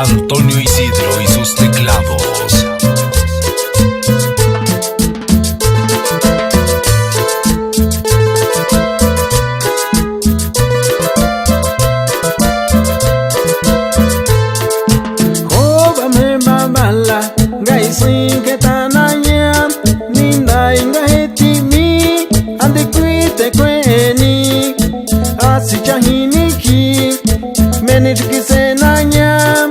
Antonio Isidro y sus teclados. Jóvame mamala, gaisin que tanaya, ninda inga hetimi, ande kuite kweni, asi chahiniki, menit kisenanya,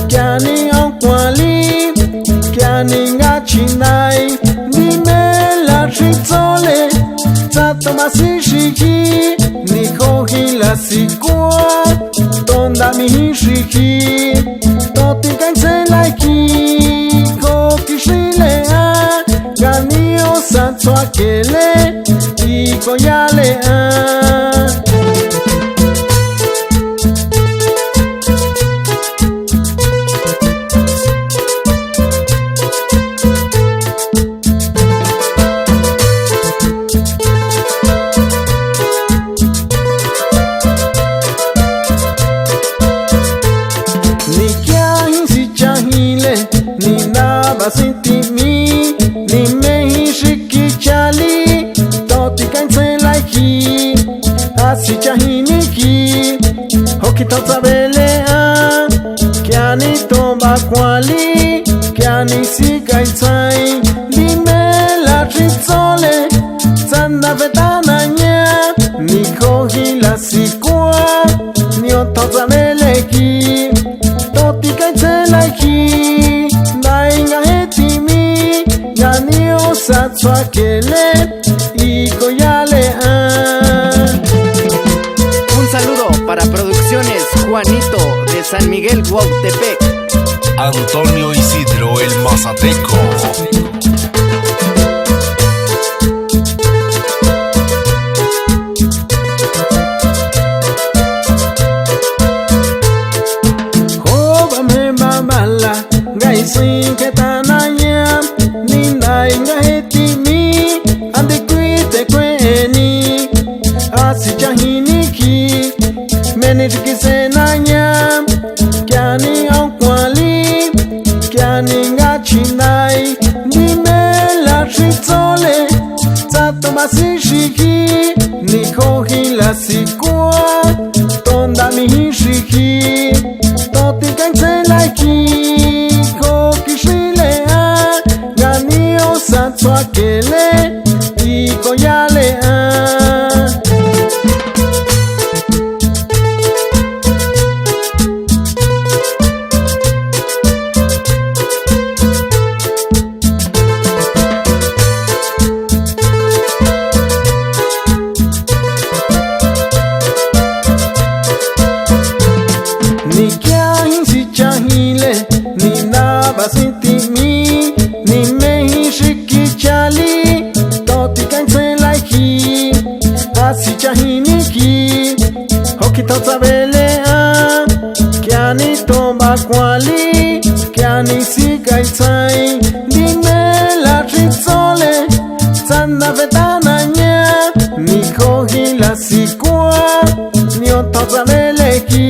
kiani ankwali, kiani ngachinai, nimela tritole, tato masishiki, nikohi la sikua, tonda mihishiki. Toti kanse laiki, koki shilea, ganio santo akele, iko yalea. Sintimi, ni mehi shiki chali, toti kanse laiki, asi chahiniki, hoki tota belea, kiani tomba kwali, kiani sika itai, ni mela trizole, zanda vetananya, ni kohi la sikua, ni otota meleki, toti kanse laiki. Ganio satso aquele y coyalea. Un saludo para Producciones Juanito de San Miguel Huautepec. Antonio Isidro el Mazateco. Jóvame mamala, gaisin que tanaya, ninda inga hetimi, ande kuite kweni, asi chahiniki, menit kisenanya, kiani ankwali, kiani ngachinai, nimela tritole, tato masishiki, nikohi la sikua, tonda mihishiki, toti kanse laiki, koki shilea, ganio santo aquele, iko yalea. Ni kiahin si chahile, ni naba sintimi, ni mehi shiki chali, toti kanse laiki, asi chahiniki, hoki tota belea, kiani tomba kwali, kiani sika itai, ni mela trizole, zanda vetananya, ni kohi la sikua, ni otota meleki.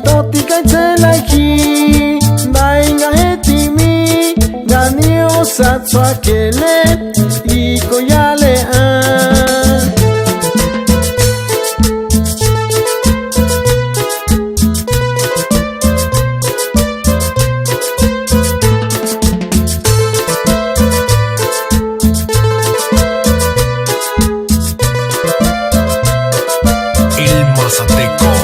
Toti kanse laiki, nainga hetimi, ganio satso aquele, iko yalea. El Mazateco.